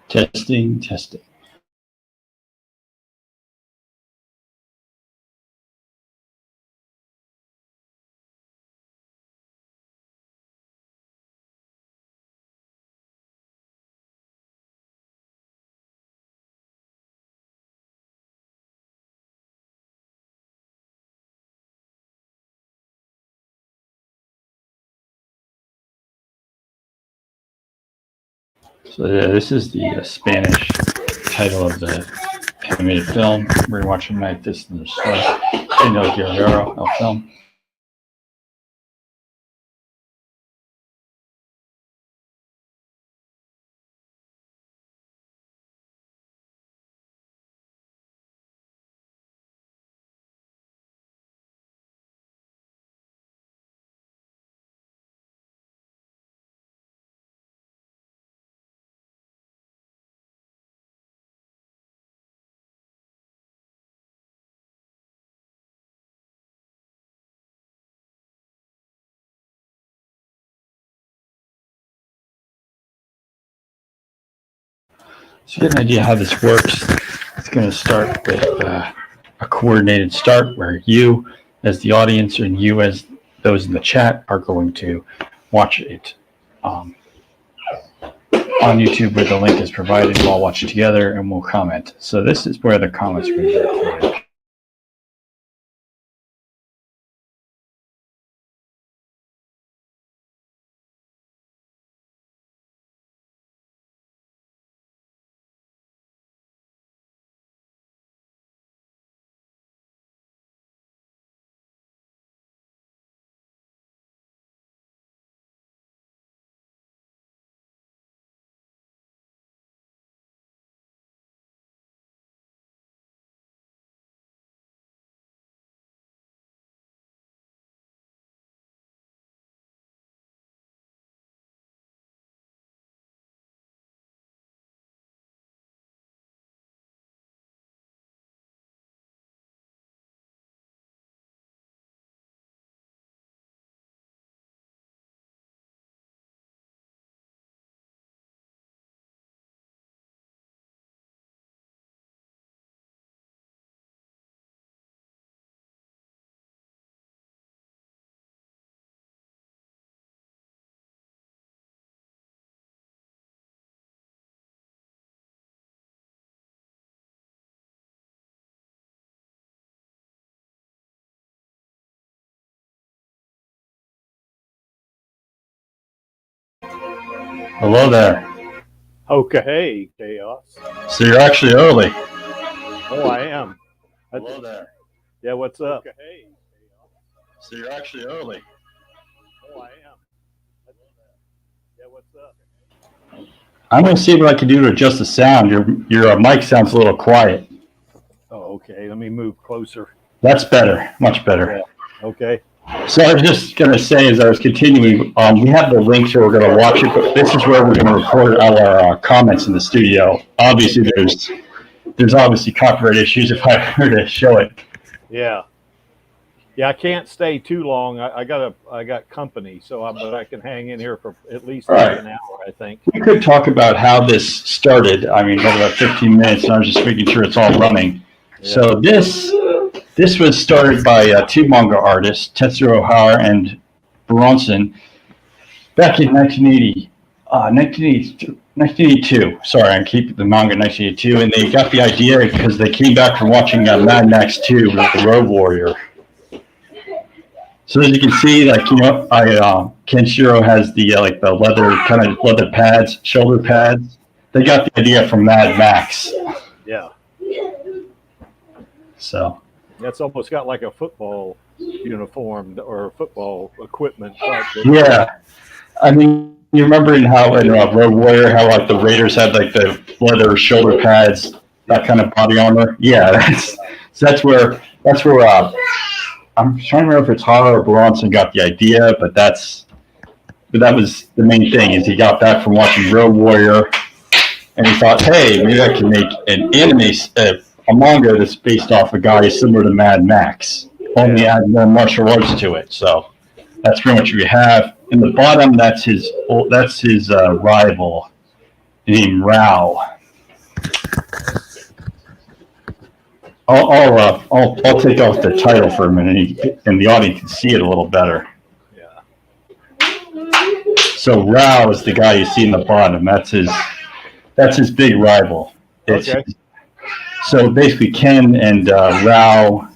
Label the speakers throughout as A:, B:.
A: Testing, testing. So this is the Spanish title of the animated film we're watching tonight. This is the Guerrero film. So you get an idea how this works. It's going to start with a coordinated start where you, as the audience, and you, as those in the chat, are going to watch it on YouTube where the link is provided. We'll all watch it together and we'll comment. So this is where the comments are going to be recorded. Hello there.
B: Okay, Chaos.
A: So you're actually early.
B: Oh, I am.
A: Hello there.
B: Yeah, what's up?
A: Okay. So you're actually early.
B: Oh, I am. Yeah, what's up?
A: I'm going to see what I can do to adjust the sound. Your mic sounds a little quiet.
B: Oh, okay. Let me move closer.
A: That's better. Much better.
B: Yeah. Okay.
A: So I was just going to say, as I was continuing, we have the link here. We're going to watch it, but this is where we're going to record all our comments in the studio. Obviously, there's obviously copyright issues if I were to show it.
B: Yeah. Yeah, I can't stay too long. I got company, but I can hang in here for at least an hour, I think.
A: We could talk about how this started. I mean, about 15 minutes, and I was just making sure it's all running. Yeah. So this was started by two manga artists, Tetsuo Hara and Bronson, back in 1982. Sorry, I keep the manga 1982, and they got the idea because they came back from watching Mad Max 2 with the Road Warrior. So as you can see, Kenshiro has the the leather pads, shoulder pads. They got the idea from Mad Max.
B: Yeah.
A: So.
B: That's almost got like a football uniform or football equipment type.
A: Yeah. I mean, you remember how in Road Warrior, how the Raiders had the leather shoulder pads, that kind of body armor? Yeah, that's where I'm trying to remember if it's Hara or Bronson got the idea, but that was the main thing, is he got that from watching Road Warrior, and he thought, hey, maybe I can make an anime, a manga that's based off a guy similar to Mad Max, only add more martial arts to it. So that's pretty much what we have. In the bottom, that's his rival, named Rao. I'll take off the title for a minute, and the audience can see it a little better.
B: Yeah.
A: So Rao is the guy you see in the bottom. That's his big rival.
B: Okay.
A: So basically, Ken and Rao,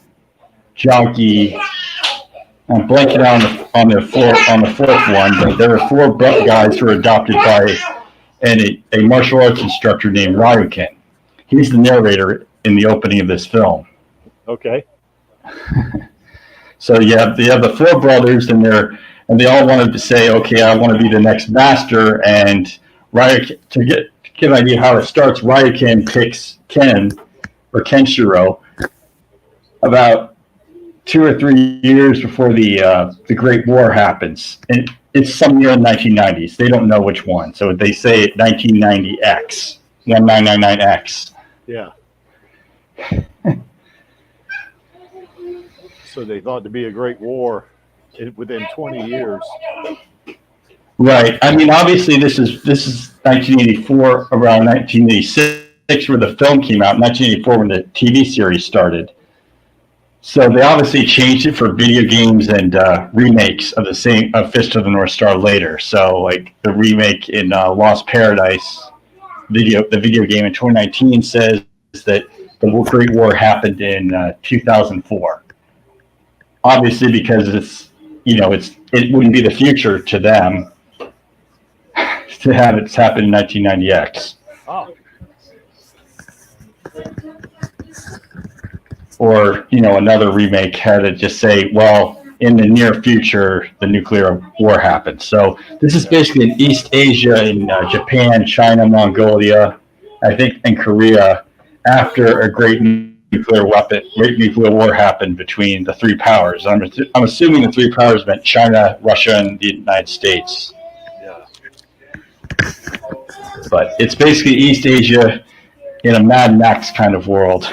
A: Jaggi. I'm blanking on the fourth one, but there were four guys who were adopted by a martial arts instructor named Ryuken. He's the narrator in the opening of this film.
B: Okay.
A: So you have the four brothers, and they all wanted to say, okay, I want to be the next master. And Ryuken, to get an idea how it starts, Ryuken picks Ken or Kenshiro about 2 or 3 years before the Great War happens, and it's some year in the 1990s. They don't know which one, so they say 1990X, 1999X.
B: Yeah. So they thought to be a great war within 20 years.
A: Right. I mean, obviously, this is 1984, around 1986, where the film came out. 1984, when the TV series started. So they obviously changed it for video games and remakes of Fist of the North Star later. So, like the remake in Lost Paradise, the video game in 2019 says that the Great War happened in 2004. Obviously, because it wouldn't be the future to them to have it happen in 1990X.
B: Oh.
A: Or, another remake had it just say, well, in the near future, the nuclear war happened. So this is basically in East Asia, in Japan, China, Mongolia, I think, and Korea, after a great nuclear war happened between the three powers. I'm assuming the three powers meant China, Russia, and the United States.
B: Yeah.
A: But it's basically East Asia in a Mad Max kind of world.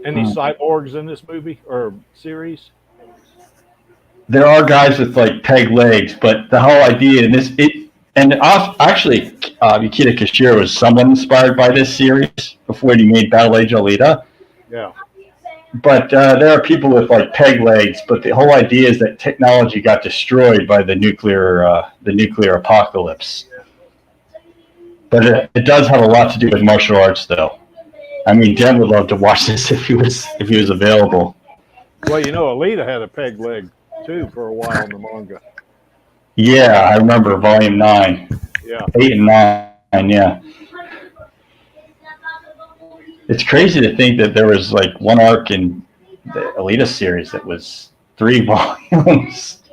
B: Any cyborgs in this movie or series?
A: There are guys with like peg legs, but the whole idea in this, actually, Yukita Kishiro was somewhat inspired by this series before he made Battle Age Alita.
B: Yeah.
A: But there are people with like peg legs, but the whole idea is that technology got destroyed by the nuclear apocalypse. But it does have a lot to do with martial arts, though. I mean, Dan would love to watch this if he was available.
B: Well, Alita had a peg leg too for a while in the manga.
A: Yeah, I remember Volume 9.
B: Yeah.
A: 8 and 9, yeah. It's crazy to think that there was like one arc in the Alita series that was 3 volumes.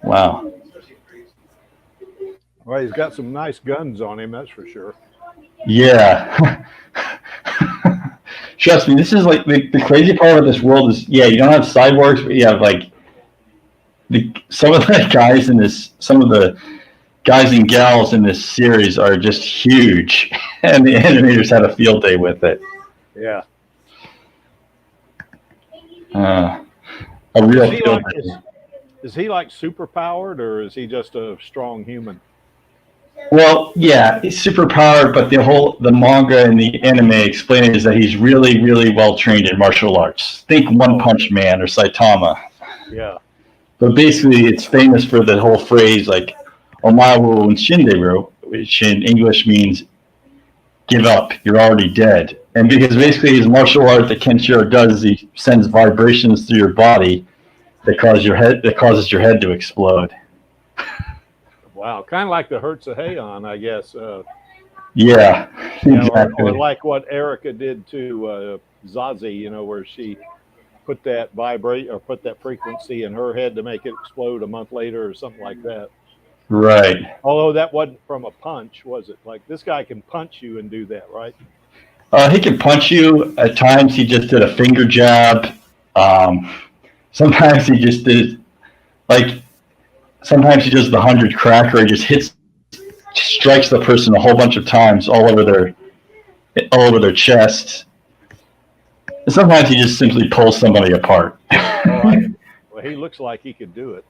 A: Wow.
B: Well, he's got some nice guns on him, that's for sure.
A: Yeah. Trust me, this is like the crazy part of this world is, yeah, you don't have cyborgs, but you have like some of the guys and gals in this series are just huge, and the animators had a field day with it.
B: Yeah.
A: A real field day.
B: Is he like super powered, or is he just a strong human?
A: Well, yeah, he's super powered, but the manga and the anime explain it is that he's really, really well trained in martial arts. Think One Punch Man or Saitama.
B: Yeah.
A: But basically, it's famous for the whole phrase like "Omaru and Shinderu," which in English means "give up, you're already dead." And because basically his martial art that Kenshiro does is he sends vibrations through your body that causes your head to explode.
B: Wow, kind of like the Hertz of Heian, I guess.
A: Yeah, exactly.
B: Or like what Erica did to Zazie, where she put that frequency in her head to make it explode a month later or something like that.
A: Right.
B: Although that wasn't from a punch, was it? Like this guy can punch you and do that, right?
A: He can punch you. At times he just did a finger jab. Sometimes he just did sometimes he does the 100 cracker. He just strikes the person a whole bunch of times all over all over their chest. And sometimes he just simply pulls somebody apart.
B: Well, he looks like he could do it.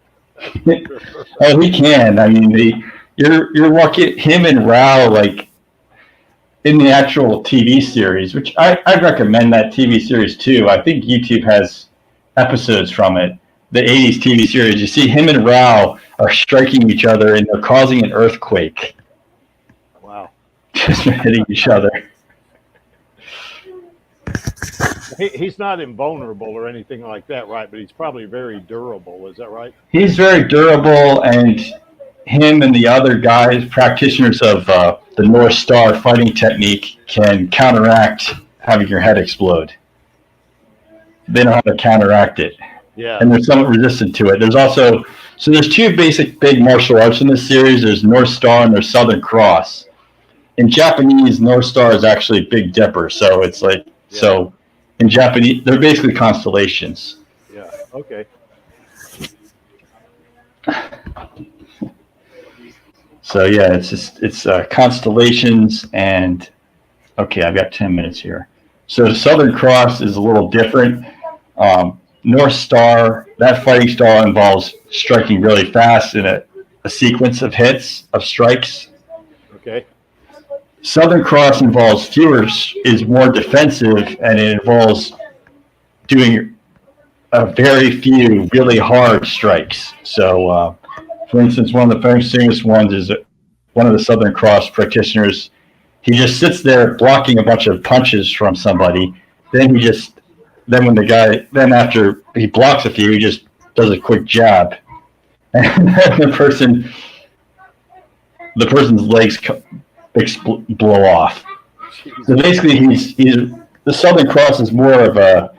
A: Oh, he can. I mean, you're watching him and Rao like in the actual TV series, which I recommend that TV series too. I think YouTube has episodes from it. The 80s TV series. You see him and Rao are striking each other and they're causing an earthquake.
B: Wow.
A: Just hitting each other.
B: He's not invulnerable or anything like that, right? But he's probably very durable. Is that right?
A: He's very durable, and him and the other guys, practitioners of the North Star fighting technique, can counteract having your head explode. They know how to counteract it.
B: Yeah.
A: And they're somewhat resistant to it. There's two basic big martial arts in this series. There's North Star and there's Southern Cross. In Japanese, North Star is actually Big Dipper, so it's like so. In Japanese, they're basically constellations.
B: Yeah. Okay.
A: So yeah, it's constellations, and okay, I've got 10 minutes here. So the Southern Cross is a little different. North Star, that fighting style involves striking really fast in a sequence of hits, of strikes.
B: Okay.
A: Southern Cross involves fewer, is more defensive, and it involves doing a very few really hard strikes. So, for instance, one of the famous ones is one of the Southern Cross practitioners. He just sits there blocking a bunch of punches from somebody. Then after he blocks a few, he just does a quick jab, and then the person's legs blow off. So basically, the Southern Cross is more of a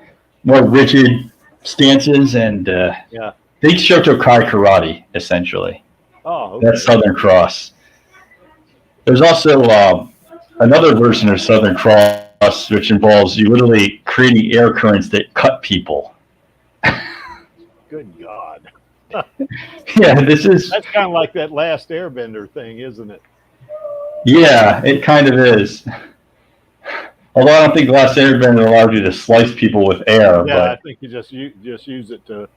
A: more rigid stances, and they Shotokai karate essentially.
B: Oh, okay.
A: That's Southern Cross. There's also another version of Southern Cross, which involves you literally creating air currents that cut people.
B: Good God.
A: Yeah, that's
B: kind of like that Last Airbender thing, isn't it?
A: Yeah, it kind of is. Although I don't think Last Airbender allowed you to slice people with air.
B: Yeah,
A: but
B: I think you just use it to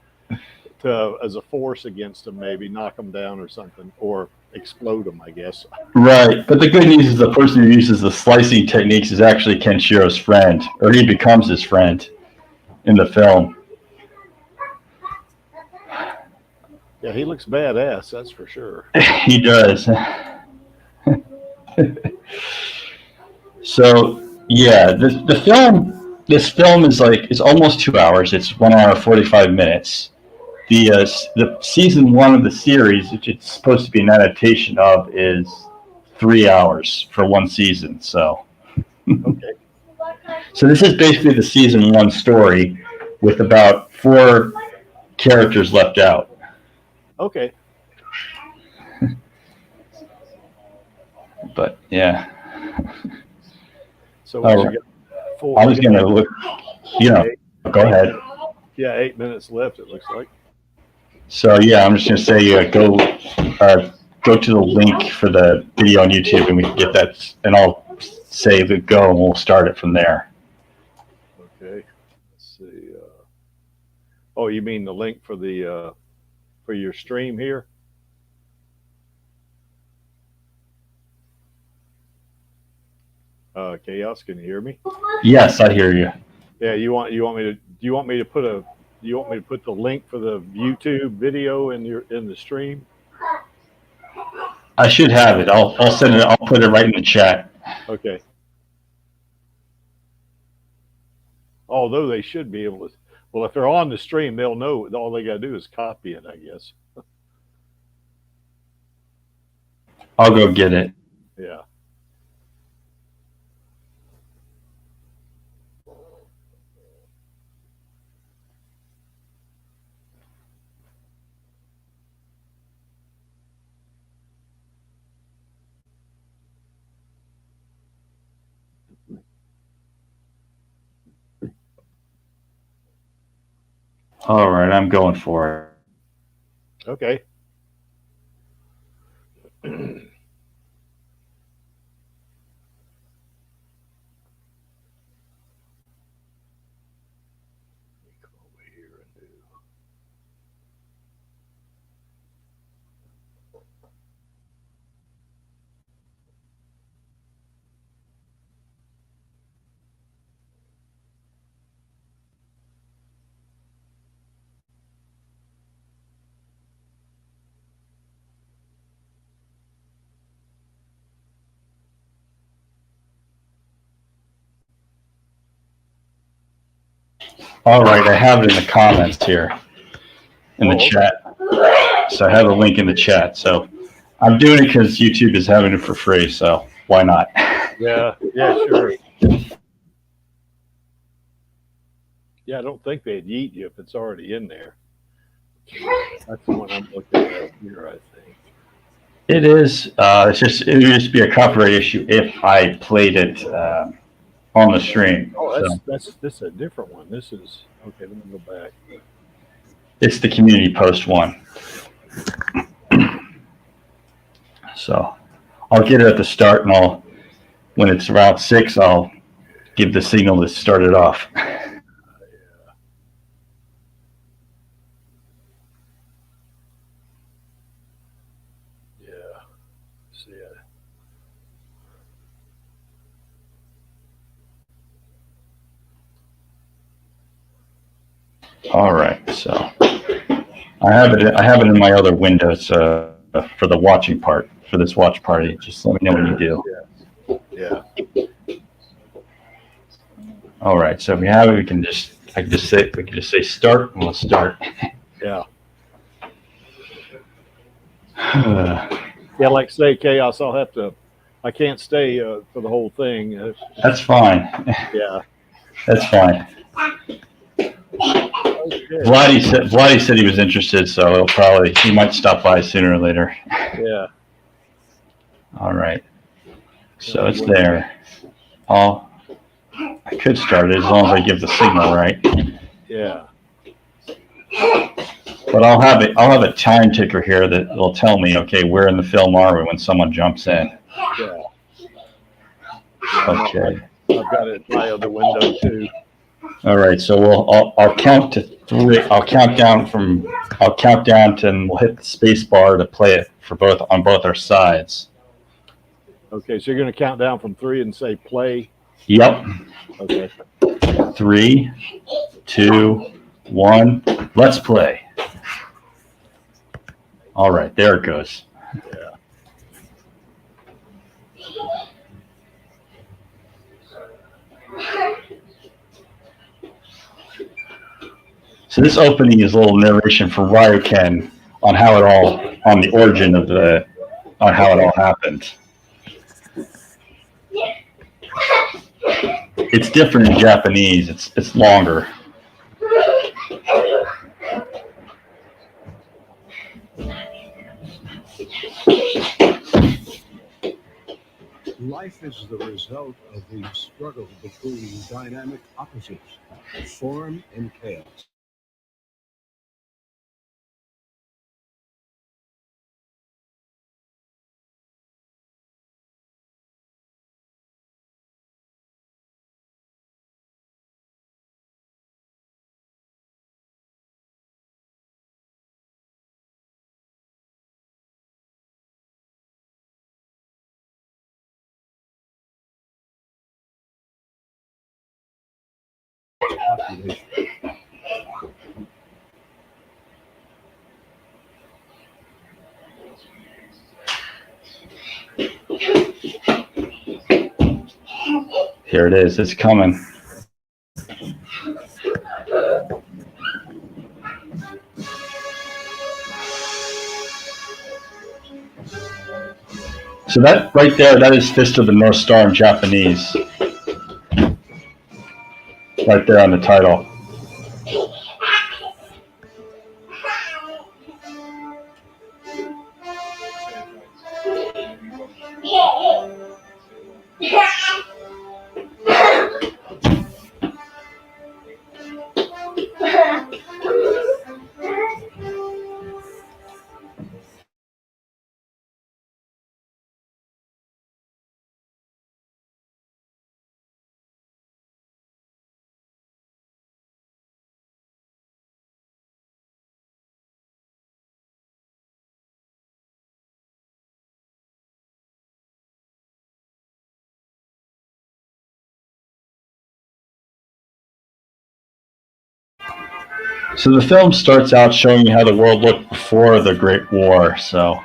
B: as a force against them, maybe knock them down or something, or explode them, I guess.
A: Right, but the good news is the person who uses the slicing techniques is actually Kenshiro's friend, or he becomes his friend in the film.
B: Yeah, he looks badass, that's for sure.
A: He does. So yeah, this film is almost 2 hours. It's 1 hour 45 minutes. The season 1 of the series, which it's supposed to be an adaptation of, is 3 hours for one season. So
B: okay.
A: So this is basically the season 1 story with about 4 characters left out.
B: Okay.
A: But yeah.
B: So what you got?
A: I was going to look. Go ahead.
B: Yeah, 8 minutes left. It looks like.
A: So yeah, I'm just going to say go to the link for the video on YouTube, and we can get that, and I'll say the go, and we'll start it from there.
B: Okay. Let's see. Oh, you mean the link for the for your stream here? Chaos, can you hear me?
A: Yes, I hear you.
B: Yeah, you want me to put the link for the YouTube video in the stream?
A: I should have it. I'll send it. I'll put it right in the chat.
B: Okay. Although they should be able to. Well, if they're on the stream, they'll know. All they got to do is copy it, I guess.
A: I'll go get it.
B: Yeah.
A: All right, I'm going for it.
B: Okay.
A: All right, I have it in the comments here in the chat. So I have a link in the chat. So I'm doing it because YouTube is having it for free. So why not?
B: Yeah, sure. Yeah, I don't think they'd yeet you if it's already in there. That's the one I'm looking at here, I think.
A: It is. It would just be a copyright issue if I played it on the stream.
B: Oh,
A: So
B: this is a different one. This is okay. Let me go back.
A: it's the community post one. So I'll get it at the start, and when it's around 6, I'll give the signal to start it off.
B: Yeah. See it.
A: All right. So I have it. I have it in my other windows for the watching part for this watch party. Just let me know when you do.
B: Yeah.
A: All right. So if we have it, we can just say start, and we'll start.
B: Yeah. Yeah, like say Chaos, I can't stay for the whole thing.
A: That's fine.
B: Yeah.
A: That's fine.
B: Okay.
A: Vladdy said he was interested, so he might stop by sooner or later.
B: Yeah.
A: All right. So it's there. I could start it as long as I give the signal right.
B: Yeah.
A: But I'll have a time ticker here that will tell me, okay, where in the film are we when someone jumps in.
B: Yeah.
A: Okay.
B: I've got it in my other window too.
A: All right. So I'll count to 3. I'll count down and we'll hit the space bar to play it on both our sides.
B: Okay, so you're going to count down from 3 and say play.
A: Yep.
B: Okay.
A: 3, 2, 1. Let's play. All right, there it goes.
B: Yeah.
A: So this opening is a little narration from Ken on on the origin of on how it all happened. It's different in Japanese. It's longer.
C: Life is the result of the struggle between dynamic opposites, form and chaos. Population.
A: Here it is. It's coming. So that right there, that is Fist of the North Star in Japanese. Right there on the title. So the film starts out showing you how the world looked before the Great War. So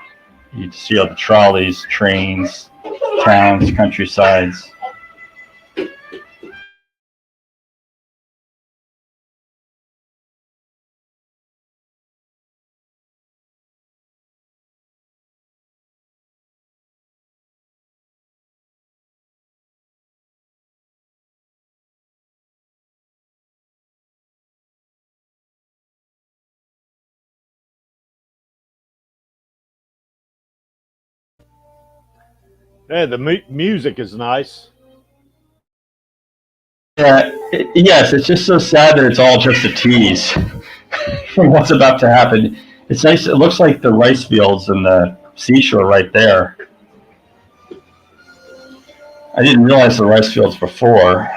A: you see all the trolleys, trains, towns, countrysides.
B: Yeah, the music is nice.
A: Yeah, yes, it's just so sad that it's all just a tease from what's about to happen. It's nice. It looks like the rice fields and the seashore right there. I didn't realize the rice fields before.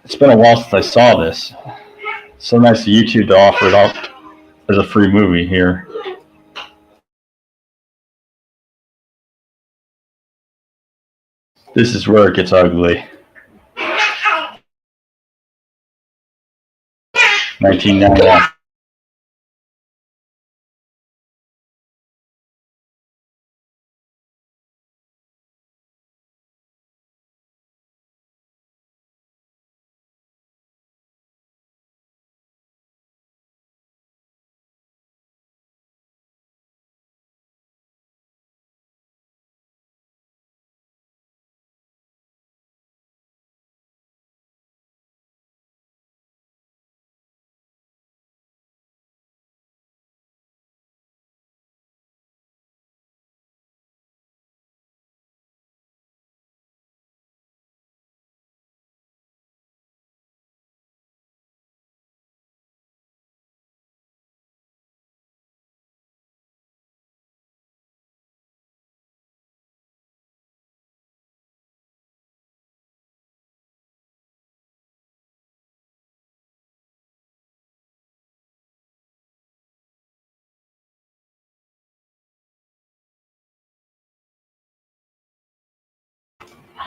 A: It's been a while since I saw this. So nice of YouTube to offer it up as a free movie here. This is where it gets ugly. 1991.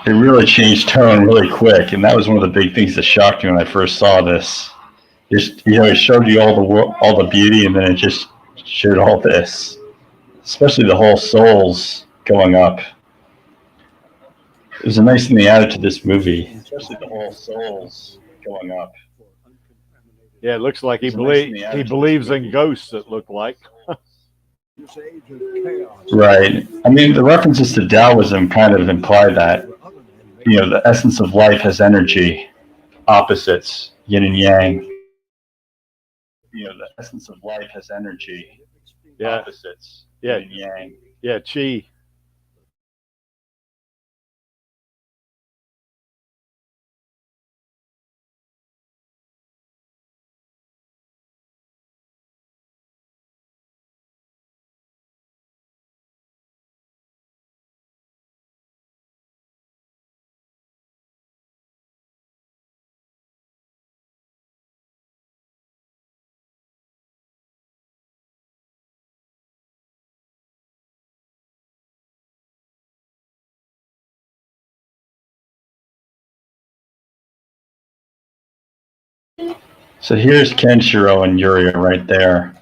A: It really changed tone really quick, and that was one of the big things that shocked me when I first saw this. Just it showed you all the beauty, and then it just showed all this, especially the whole souls going up. It was a nice thing they added to this movie, especially the whole souls going up.
B: Yeah, it looks like he believes in ghosts. It looked like.
A: Right. I mean, the references to Taoism kind of imply that the essence of life has energy, opposites, yin and yang. The essence of life has energy, opposites, yin and yang.
B: Yeah, chi.
A: So here's Kenshiro and Yuri right there.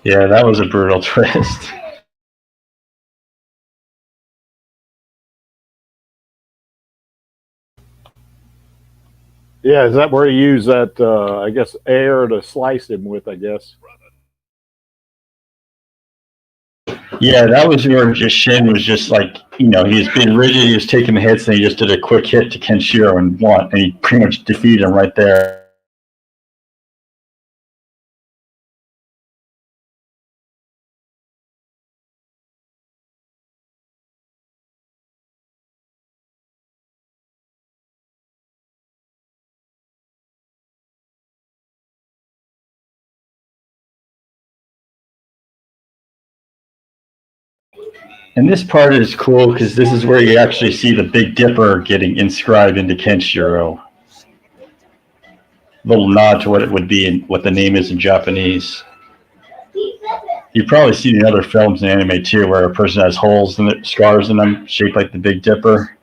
A: Yeah, that was a brutal twist.
B: Yeah, is that where you use that, I guess, air to slice him with, I guess?
A: Yeah, that was where just Shin was just like, he was being rigid, he was taking the hits, and he just did a quick hit to Kenshiro and won, and he pretty much defeated him right there. And this part is cool because this is where you actually see the Big Dipper getting inscribed into Kenshiro. Little nod to what it would be and what the name is in Japanese. You've probably seen in other films and anime too, where a person has holes and scars in them, shaped like the Big Dipper.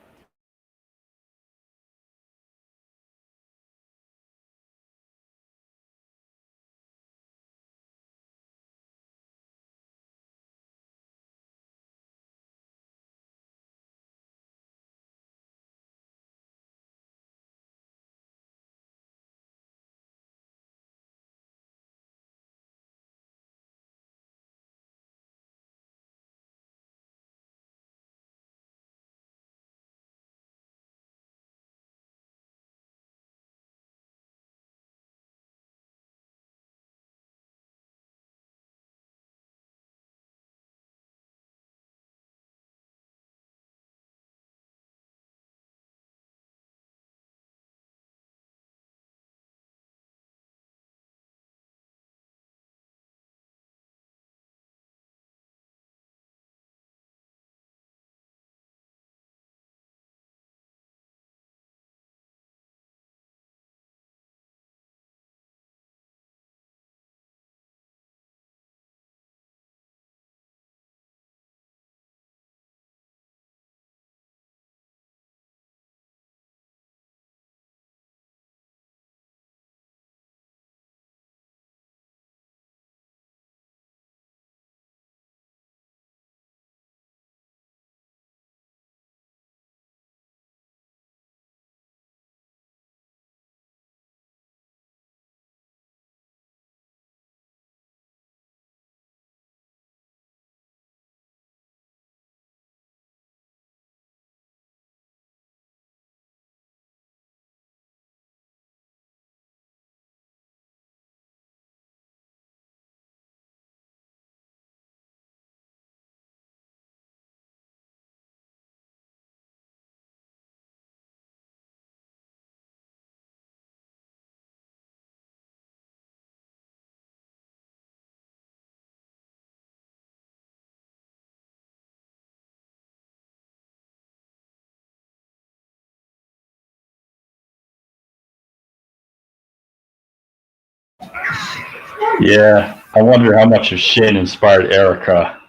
A: Yeah, I wonder how much of Shin inspired Erica.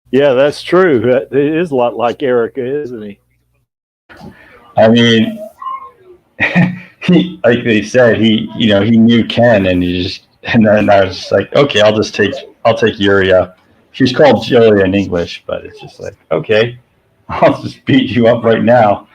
B: Yeah, that's true. It is a lot like Erica, isn't he?
A: I mean, he, like they said, he knew Ken, and then I was just like, okay, I'll take Yuria. She's called Julia in English, but it's just like, okay, I'll just beat you up right now.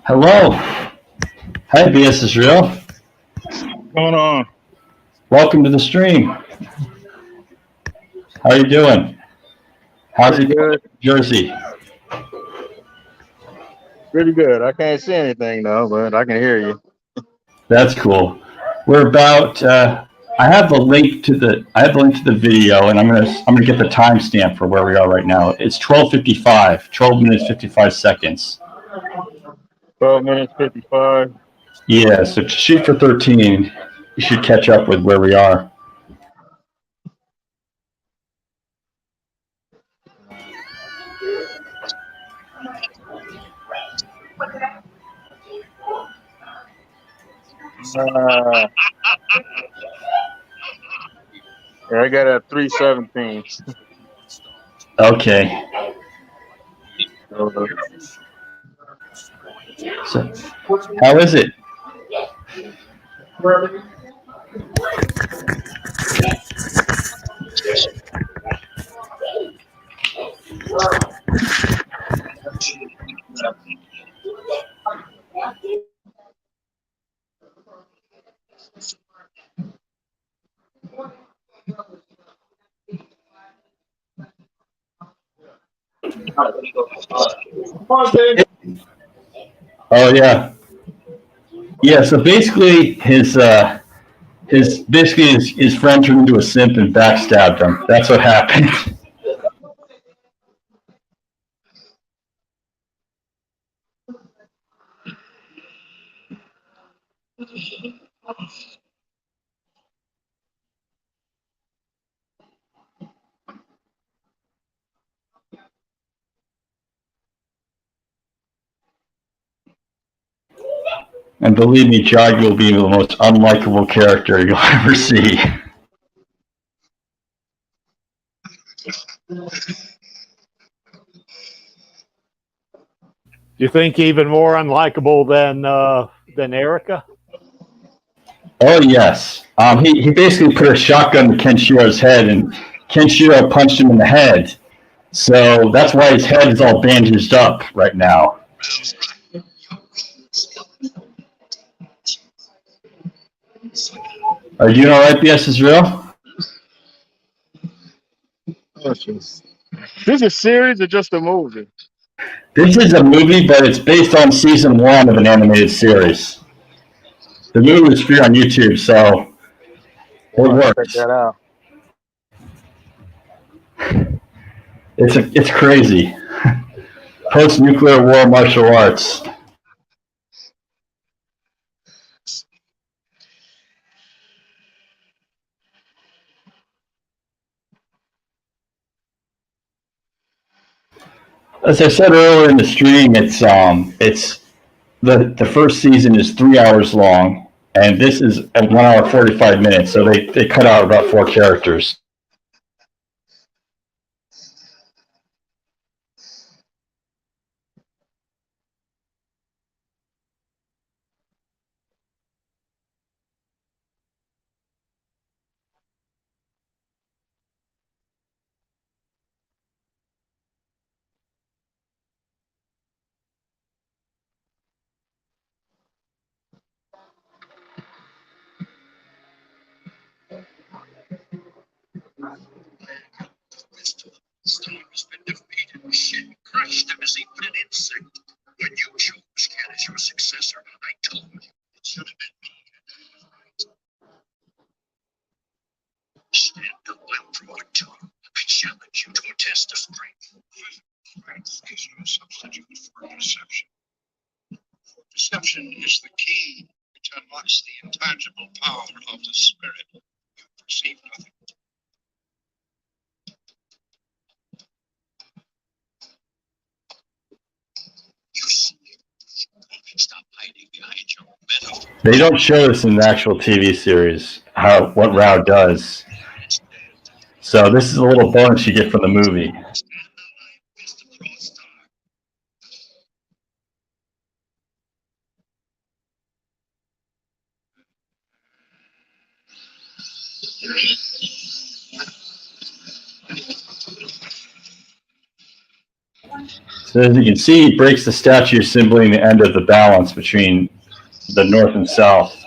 A: Hello. Hi, BS is real.
D: What's going on?
A: Welcome to the stream. How are you doing? How's it going in Jersey?
D: Pretty good. I can't see anything though, but I can hear you.
A: That's cool. We're about. I have the link to the video, and I'm gonna get the timestamp for where we are right now. It's 12:55, 12 minutes 55 seconds.
D: 12 minutes 55.
A: Yeah, so shoot for 13. You should catch up with where we are.
D: Yeah, I got a 317.
A: Okay. So, how is it? Oh yeah, yeah. So basically, his friend turned into a simp and backstabbed him. That's what happened. And believe me, Jaggi will be the most unlikable character you'll ever see.
B: You think even more unlikable than Erica?
A: Oh yes. He basically put a shotgun to Kenshiro's head, and Kenshiro punched him in the head. So that's why his head is all bandaged up right now. Are you all right, BS Israel?
D: This is a series or just a movie?
A: This is a movie, but it's based on season 1 of an animated series. The movie was free on YouTube, so it
D: Check
A: works.
D: that out.
A: It's crazy. Post-nuclear war martial arts. As I said earlier in the stream, it's the first season is 3 hours long, and this is at 1 hour 45 minutes. So they cut out about 4 characters.
C: Shin has been defeated. Shin crushed him as he put an insect. When you chose Ken as your successor, I told you it should have been me. Stand up, I'll draw it to you. I challenge you to a test of strength. Strength is no substitute for deception. Deception is the key which unlocks the intangible power of the spirit. You perceive nothing. You see it. Stop hiding behind your metaphor.
A: They don't show this in the actual TV series, what Rao does. So this is a little bonus you get from the movie. So as you can see, he breaks the statue, symboling the end of the balance between the North and South.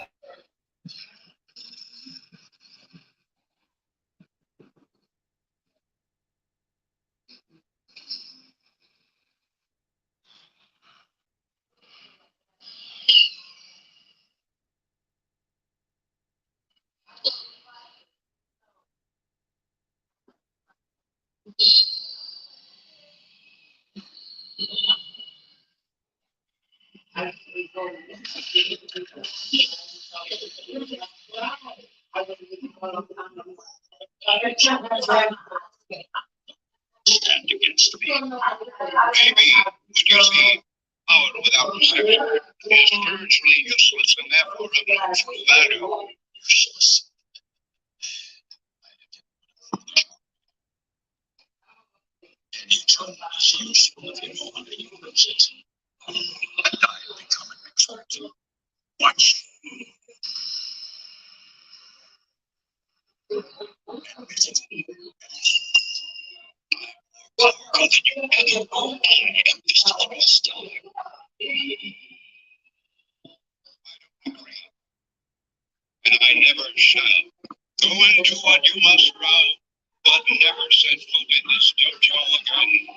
C: Stand against me. Maybe what you see, power without perception, is spiritually useless and therefore of no true value. Useless. Each one is useful if you know how to use it. And I become an expert. Watch. Powerful than you ever know. I am this trust. And I never shall. Go into what you must row, but never set foot in this dojo again.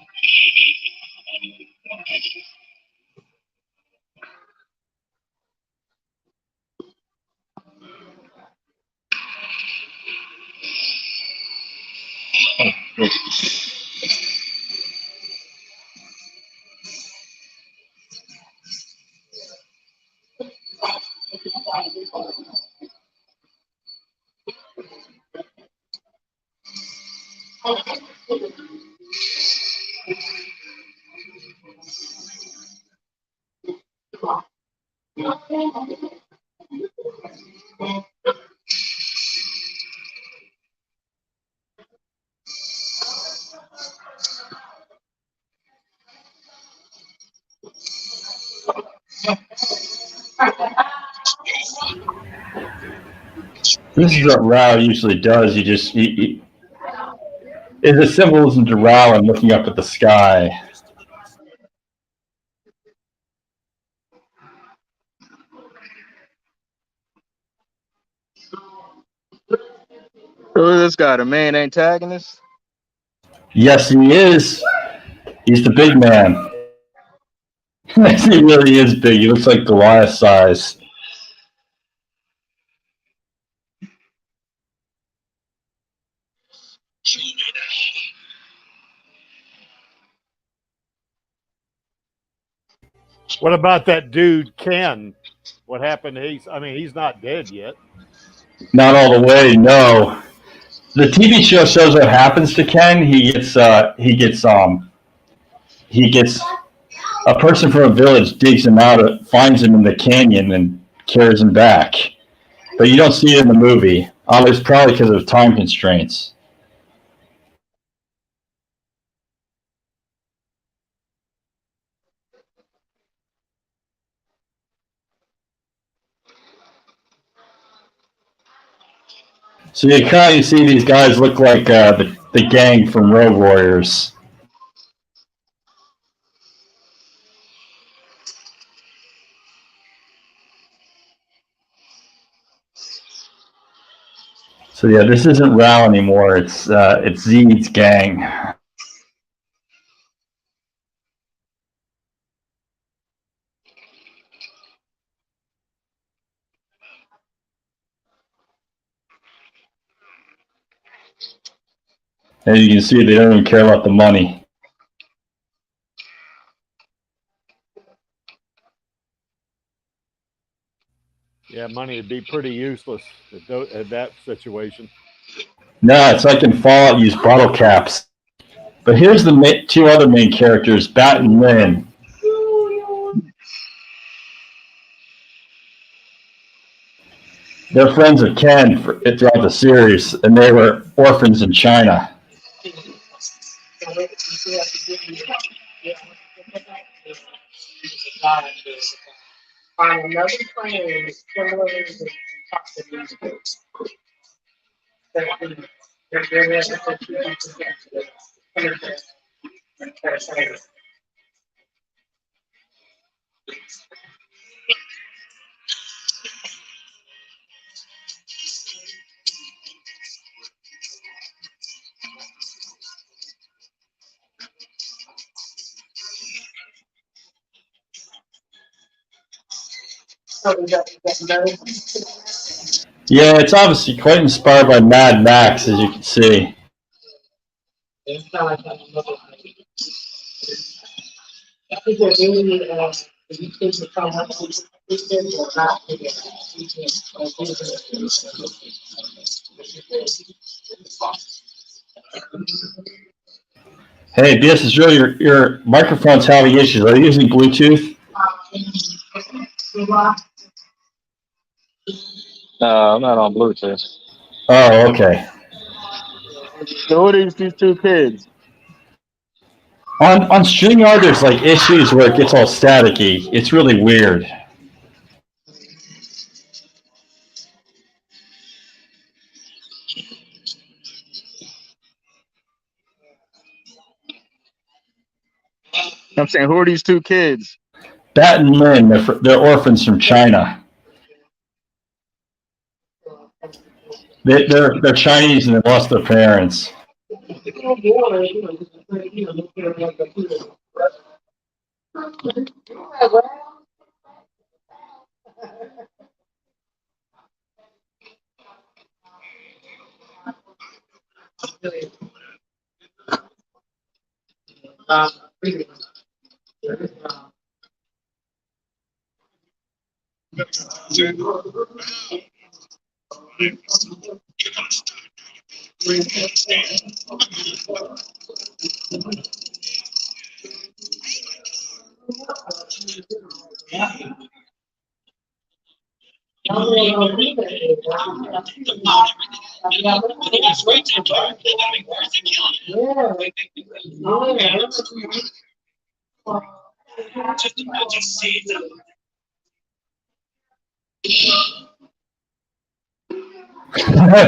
A: This is what Rao usually does. It's a symbolism to Rao and looking up at the sky.
D: Who is this guy? The main antagonist?
A: Yes, he is. He's the big man. He really is big. He looks like Goliath size.
C: Show me that.
B: What about that dude Ken? What happened? He's not dead yet.
A: Not all the way, no. The TV show shows what happens to Ken. He gets a person from a village digs him out, finds him in the canyon, and carries him back. But you don't see it in the movie. It's probably because of time constraints. So you kind of see these guys look like the gang from Road Warriors. So yeah, this isn't Rao anymore. It's Zed's gang. And you can see they don't even care about the money.
B: Yeah, money would be pretty useless at that situation.
A: No, it's like in Fallout, use bottle caps. But here's the two other main characters, Bat and Lin. They're friends of Ken throughout the series, and they were orphans in China.
E: On another plane similar to
A: Yeah, it's obviously quite inspired by Mad Max, as you can see.
E: I think they're really You kids will come up to this will not be there. You
A: Hey, BS is really your microphone's having issues. Are you using Bluetooth?
D: No, I'm not on Bluetooth.
A: Oh, okay.
D: So what are these two kids?
A: On StreamYard, there's like issues where it gets all staticky. It's really weird.
D: I'm saying, who are these two kids?
A: Bat and Lin, they're orphans from China. They're Chinese and they lost their parents.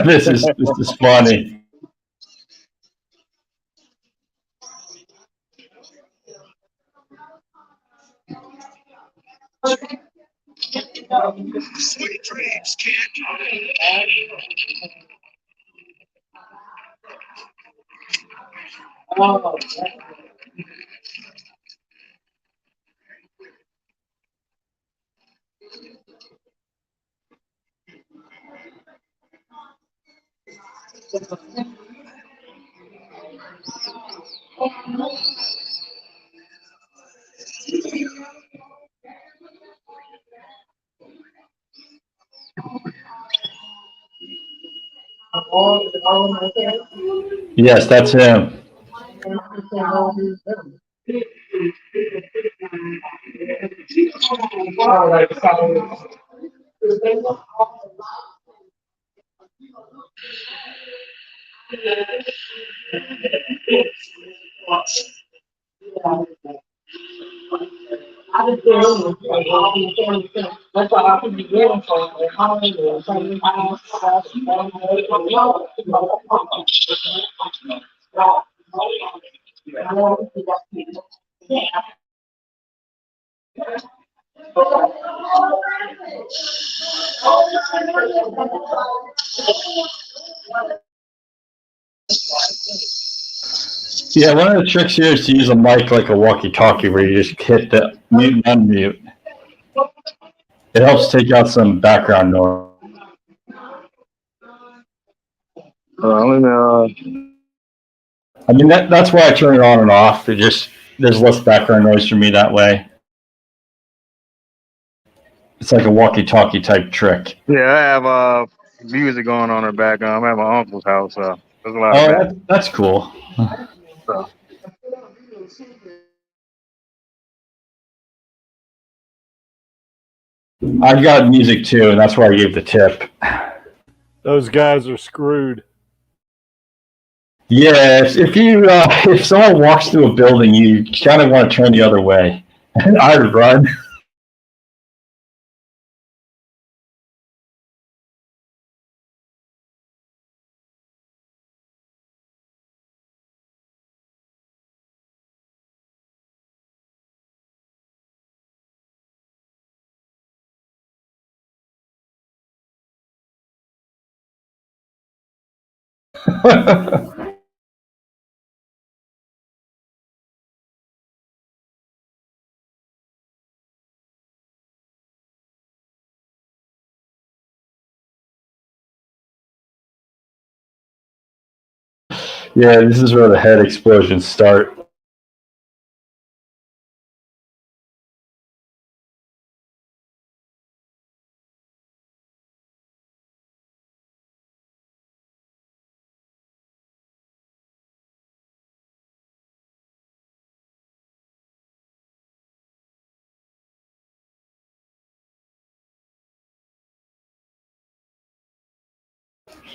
A: This is funny.
C: Sweet dreams, kid.
A: Yes, that's him. Yeah, one of the tricks here is to use a mic like a walkie-talkie where you just hit the mute and unmute. It helps take out some background noise. I mean, that's why I turn it on and off. There's less background noise for me that way. It's like a walkie-talkie type trick.
D: Yeah, I have music going on in the background. I'm at my uncle's house, so there's a lot of
A: Oh, that's cool.
D: so.
A: I got music too, and that's why I gave the tip.
B: Those guys are screwed.
A: Yeah, if someone walks through a building, you kind of want to turn the other way. And I'd run. Yeah, this is where the head explosions start.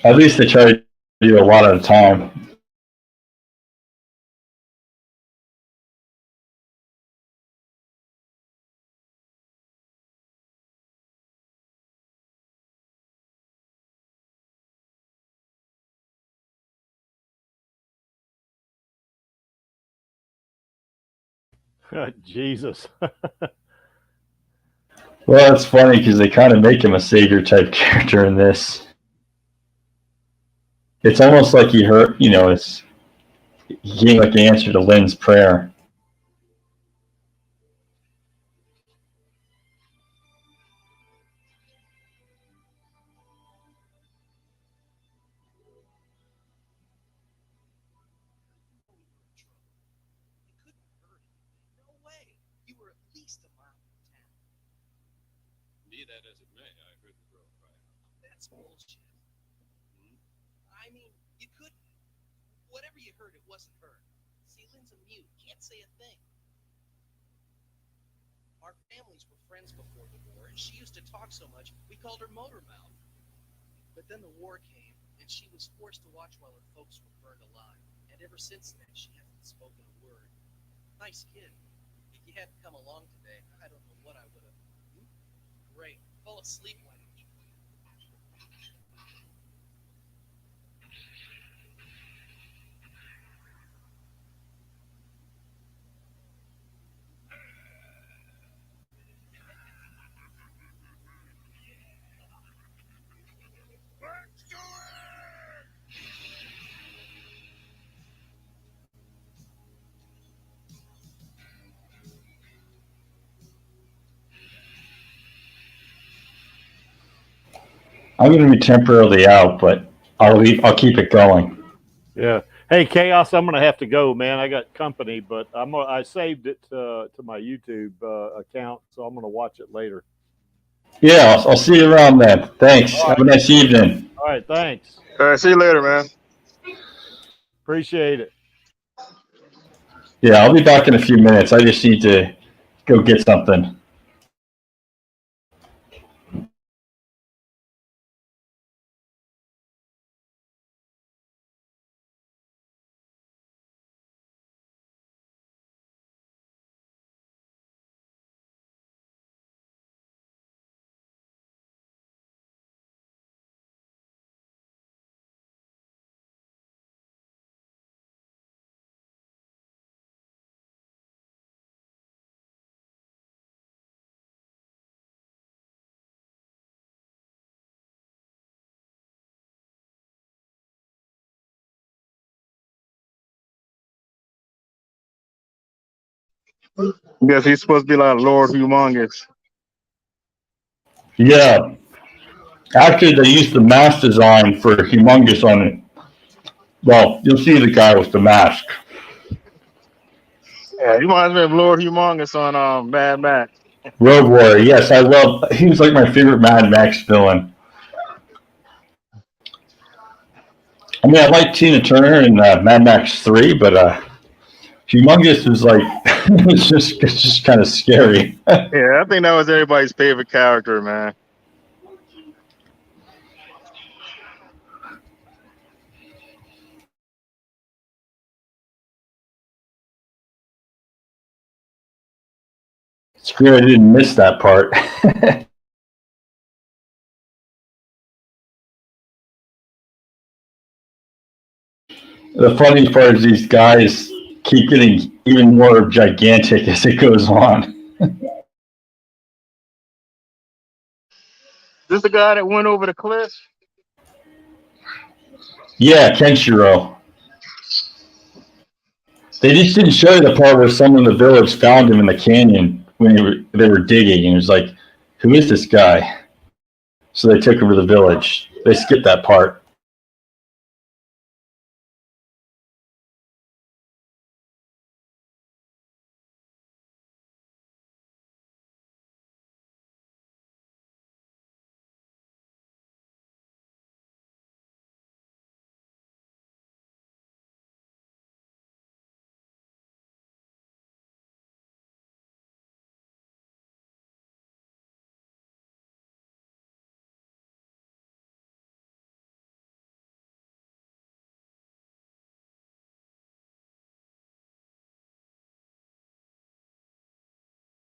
A: At least they try to do a lot at a time.
B: Jesus.
A: Well, it's funny because they kind of make him a savior type character in this. It's almost like he heard, it's he gave like the answer to Lynn's prayer.
C: Be that as it may, I heard the girl cry out. That's bullshit. I mean, you couldn't. Whatever you heard, it wasn't her. See, Lynn's a mute. Can't say a thing. Our families were friends before the war, and she used to talk so much, we called her Motor Mouth. But then the war came, and she was forced to watch while her folks were burned alive. And ever since then, she hasn't spoken a word. Nice kid. If you hadn't come along today, I don't know what I would have. Great. Fall asleep, why don't you?
A: I'm going to be temporarily out, but I'll keep it going.
B: Yeah. Hey, Chaos, I'm gonna have to go, man. I got company, but I saved it to my YouTube account, so I'm gonna watch it later.
A: Yeah, I'll see you around then. Thanks. Have a nice evening.
B: All right, thanks.
D: All right, see you later, man.
B: Appreciate it.
A: Yeah, I'll be back in a few minutes. I just need to go get something.
D: Guess he's supposed to be like Lord Humongous.
A: Yeah. Actually, they used the mask design for Humongous on it. Well, you'll see the guy with the mask.
D: Yeah, he reminds me of Lord Humongous on Mad Max.
A: Road Warrior. Yes, he was like my favorite Mad Max villain. I mean, I like Tina Turner in Mad Max 3, but Humongous was like, it's just kind of scary.
D: Yeah, I think that was everybody's favorite character, man.
A: Screw, I didn't miss that part. The funny part is these guys keep getting even more gigantic as it goes on.
D: This the guy that went over the cliff?
A: Yeah, Kenshiro. They just didn't show you the part where someone in the village found him in the canyon when they were digging, and it was like, who is this guy? So they took him to the village. They skipped that part.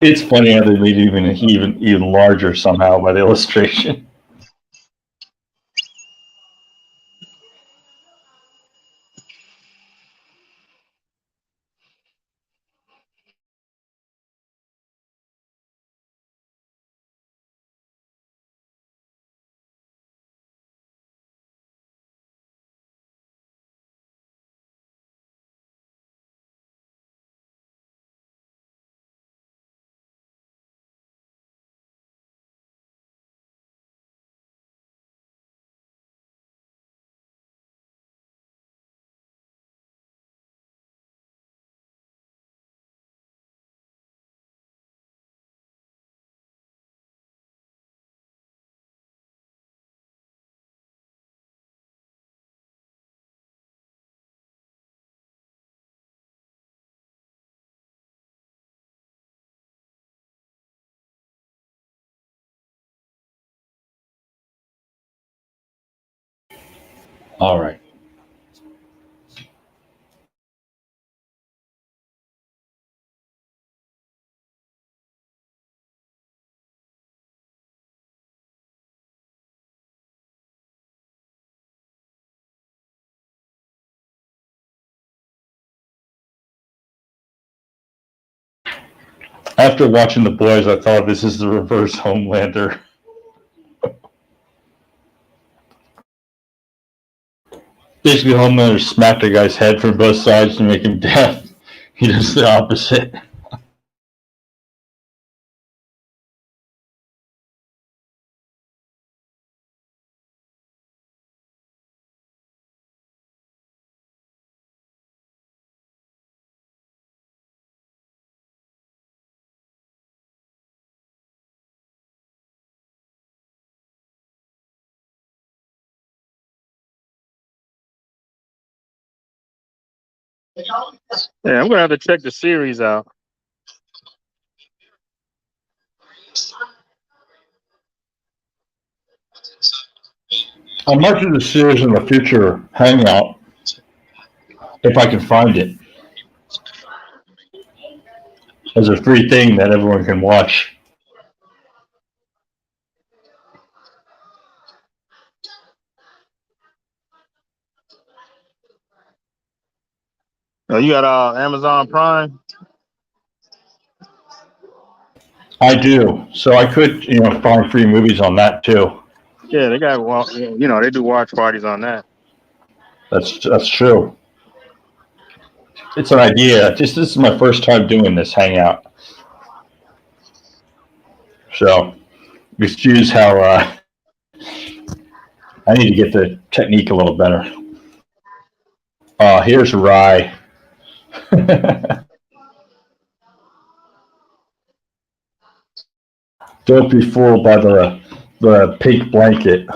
A: It's funny how they made it even larger somehow by the illustration. All right. After watching The Boys, I thought this is the reverse Homelander. Basically, Homelander smacked a guy's head from both sides to make him deaf. He does the opposite.
D: Yeah, I'm gonna have to check the series out.
A: I might do the series in the future Hangout if I can find it as a free thing that everyone can watch.
D: Oh, you got Amazon Prime?
A: I do, so I could, find free movies on that too.
D: Yeah, they got, well, they do watch parties on that.
A: That's true. It's an idea. This is my first time doing this Hangout, so excuse how I need to get the technique a little better. Here's Rye. Don't be fooled by the pink blanket.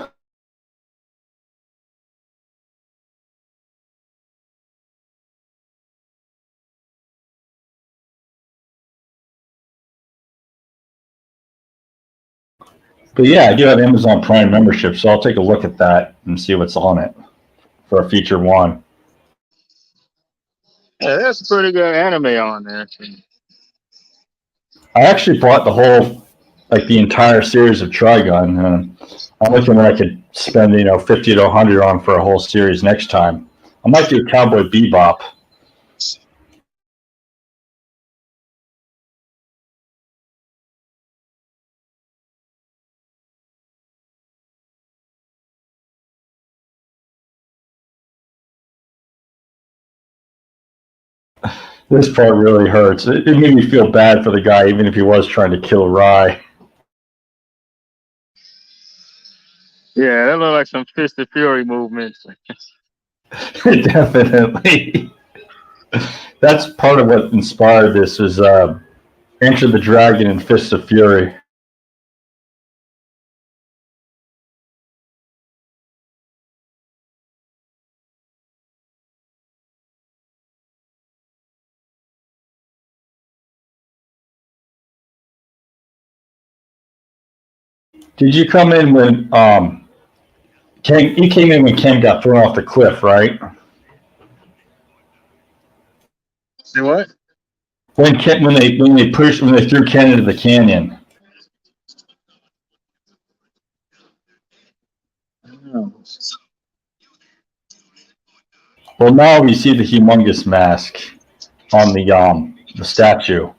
A: But yeah, I do have Amazon Prime membership, so I'll take a look at that and see what's on it for a feature one.
D: Yeah, that's a pretty good anime on there.
A: I actually bought the entire series of Trigun. I'm looking at I could spend, 50 to 100 on for a whole series next time. I might do Cowboy Bebop. This part really hurts. It made me feel bad for the guy, even if he was trying to kill Rye.
D: Yeah, that look like some Fist of Fury movements.
A: Definitely. That's part of what inspired this was Enter the Dragon and Fist of Fury. Did you come in when Ken? You came in when Ken got thrown off the cliff, right?
D: Say what?
A: When they threw Ken into the canyon. Well, now we see the humongous mask on the statue.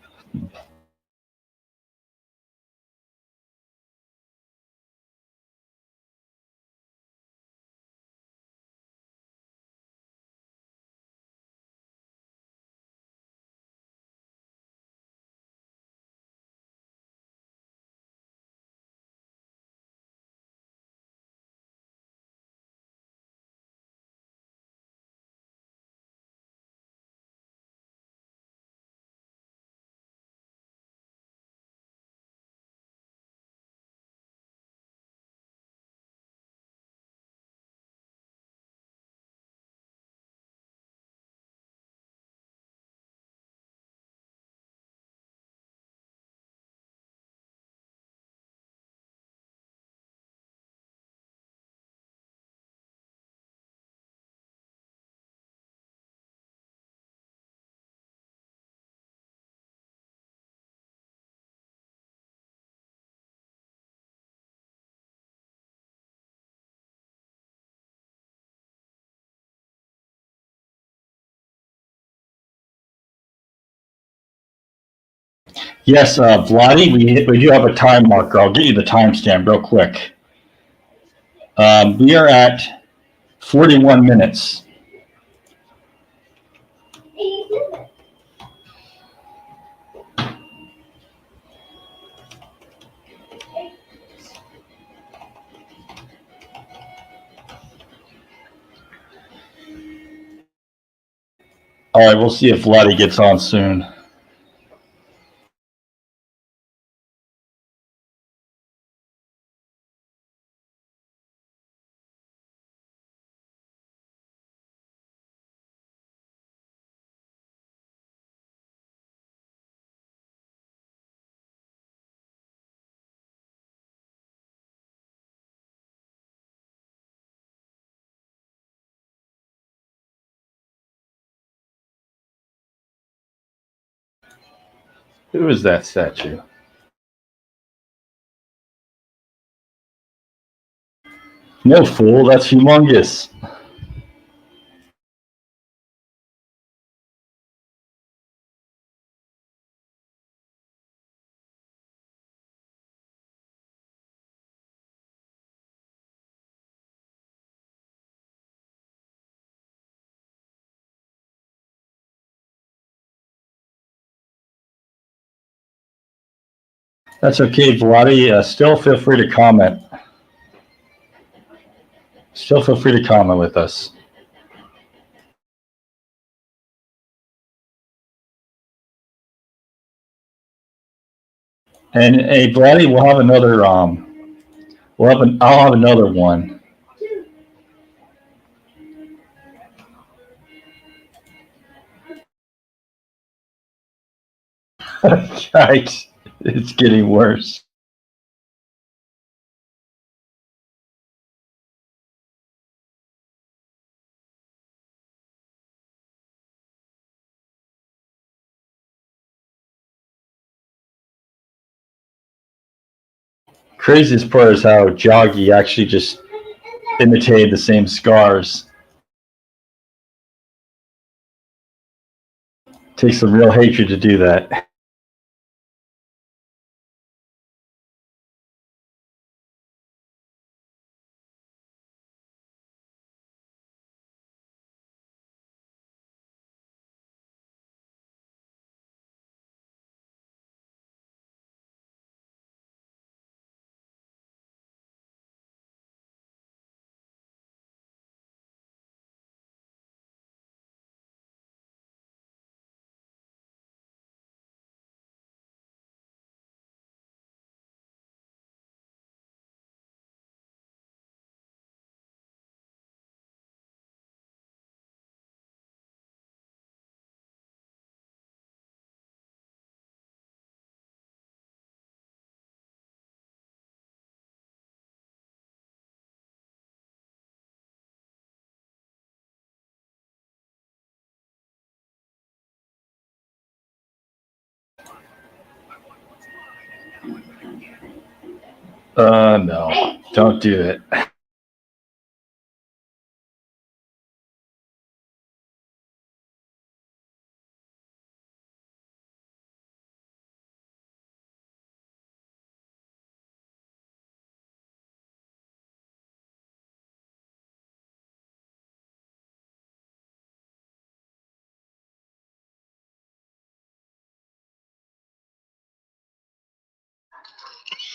A: Yes, Vladi, we do have a time marker. I'll get you the timestamp real quick. We are at 41 minutes. All right, we'll see if Vladi gets on soon. Who is that statue? No, fool, that's humongous. That's okay, Vladi. Still feel free to comment. Still feel free to comment with us. And hey, Vladi, we'll have another. I'll have another one. Right, it's getting worse. Craziest part is how Jaggi actually just imitated the same scars. Takes some real hatred to do that. No, don't do it.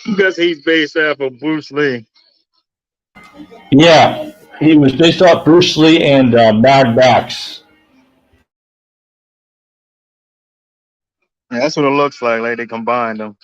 D: Because he's based off of Bruce Lee.
A: Yeah, he was based off Bruce Lee and Mad Max.
D: Yeah, that's what it looks like they combined them.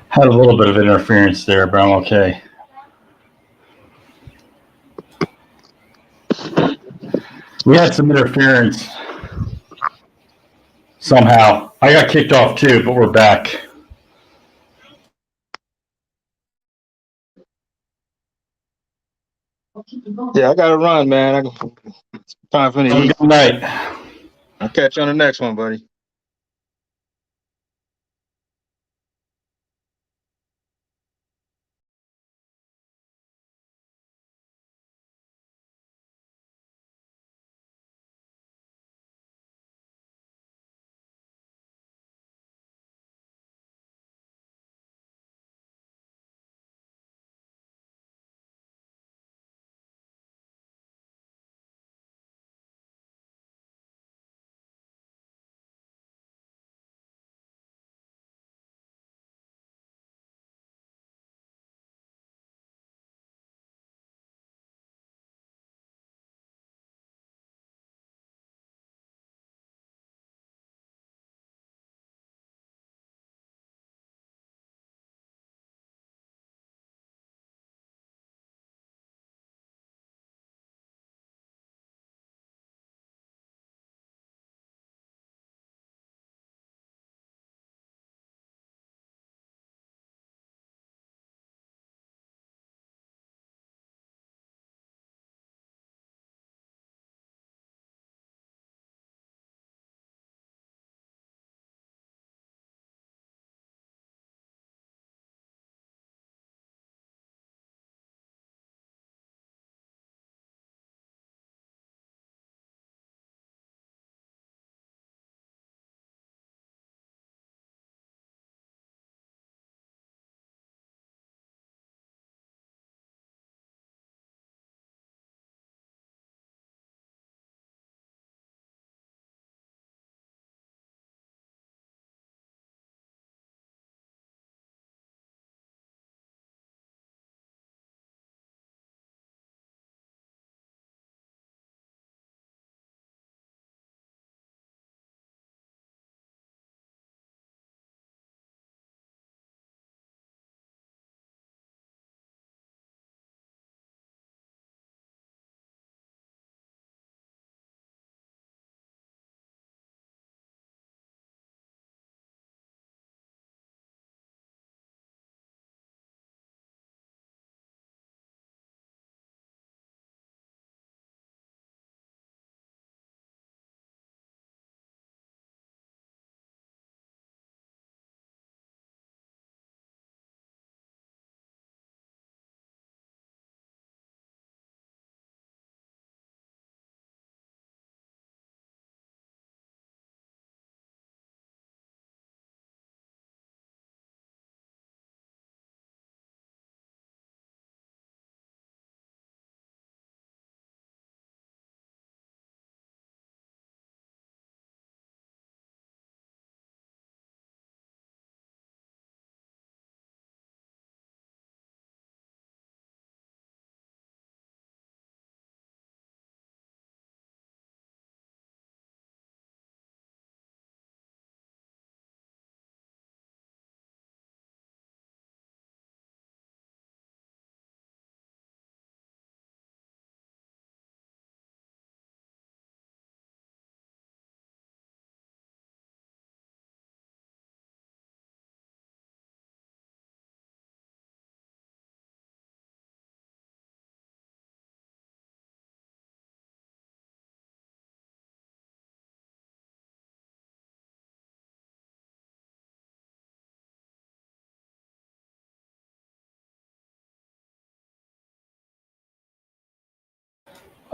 A: Had a little bit of interference there, but I'm okay. We had some interference somehow. I got kicked off too, but we're back.
D: Yeah, I gotta run, man. Time for me to
A: Have a
D: eat.
A: good night.
D: I'll catch you on the next one, buddy.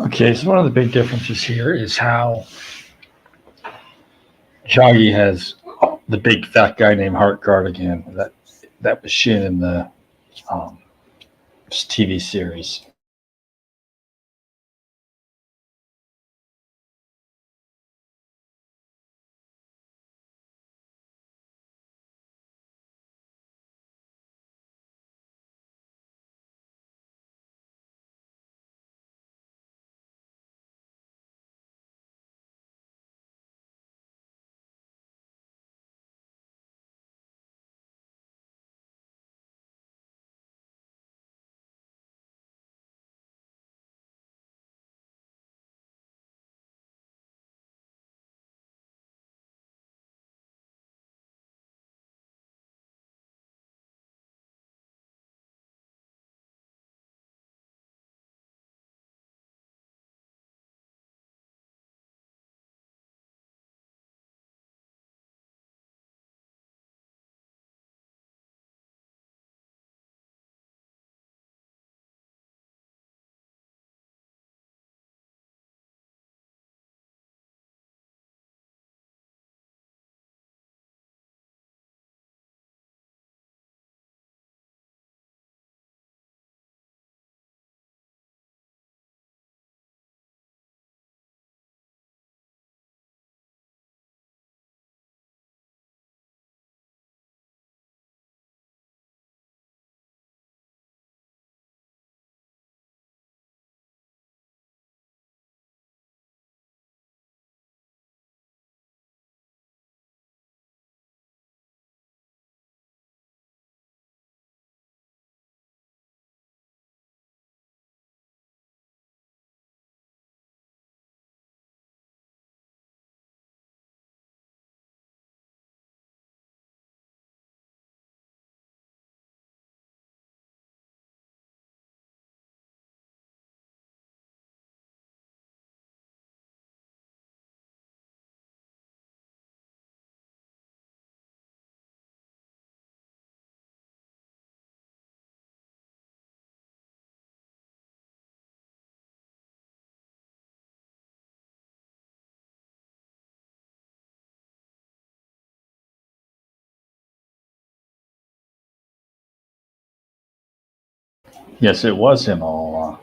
A: Okay, so one of the big differences here is how Jaggi has the big fat guy named Heartguard again. That was Shin in the um, TV series. Yes, it was him all along.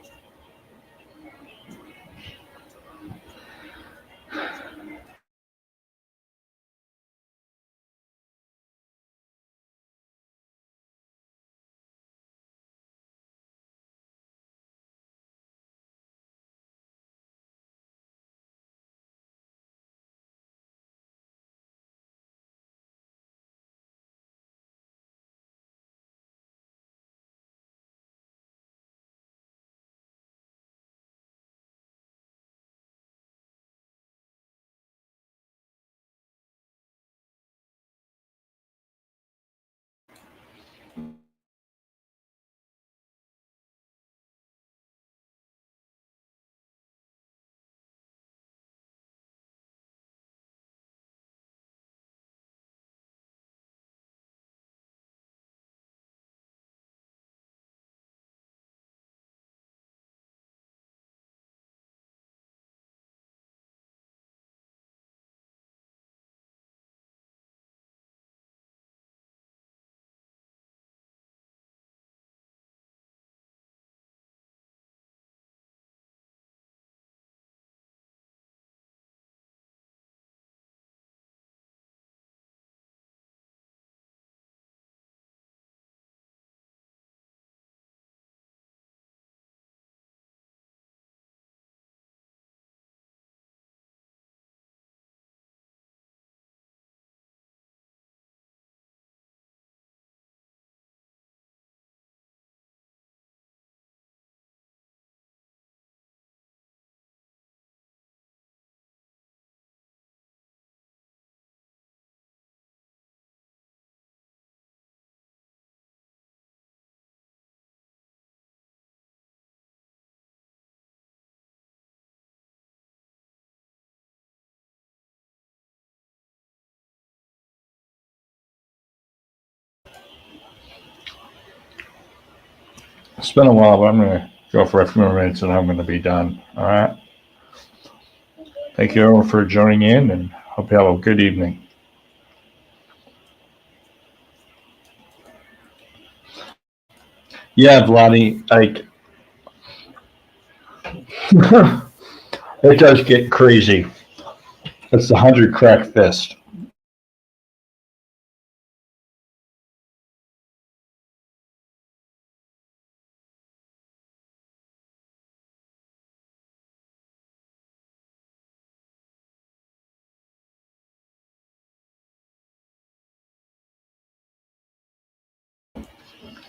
A: It's been a while, but I'm going to go for a few more minutes and I'm going to be done. All right. Thank you everyone for joining in and hope you have a good evening. Yeah, Vladi, like, it does get crazy. It's the 100 crack fist.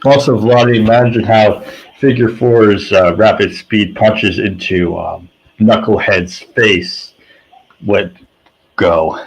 A: Also, Vladi, imagine how Figure Four's rapid speed punches into Knucklehead's face would go.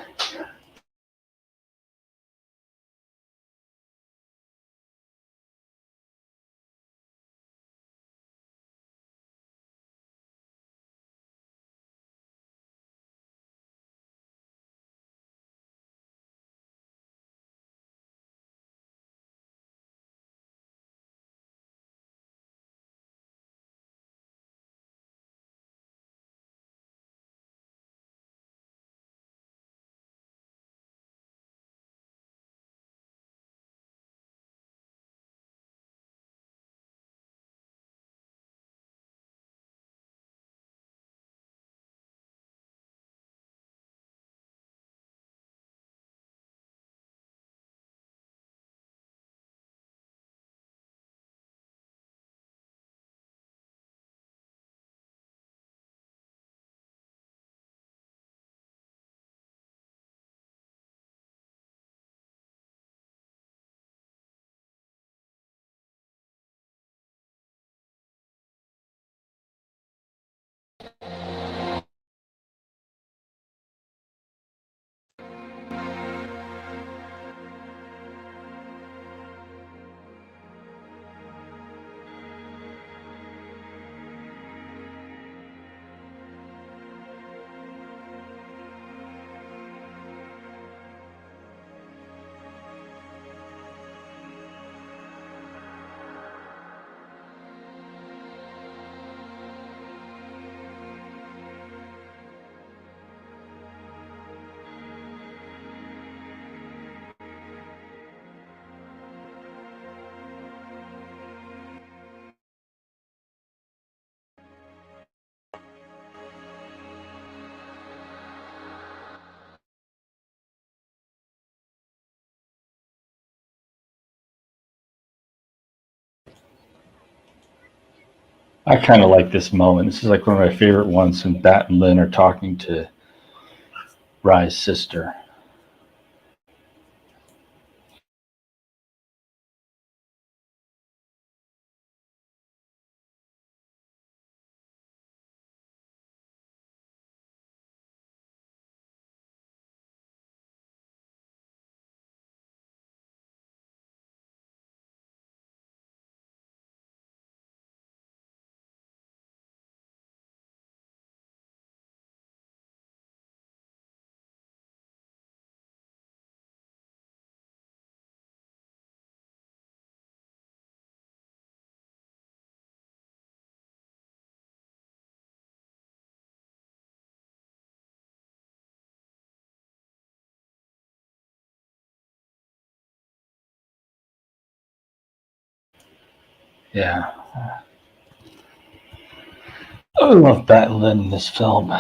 A: I kind of like this moment. This is like one of my favorite ones when Bat and Lynn are talking to Rai's sister. Yeah. I love Bat and Lynn in this film.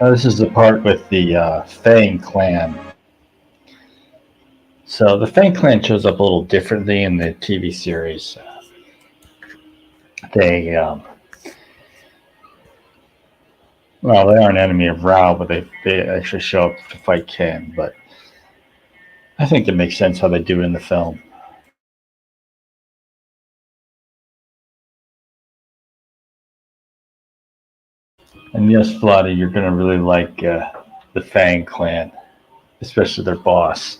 A: This is the part with the Fang clan. So the Fang clan shows up a little differently in the TV series. They, well, they are an enemy of Rao, but they actually show up to fight Ken. But I think it makes sense how they do it in the film. And yes, Vladi, you're gonna really like the Fang clan, especially their boss.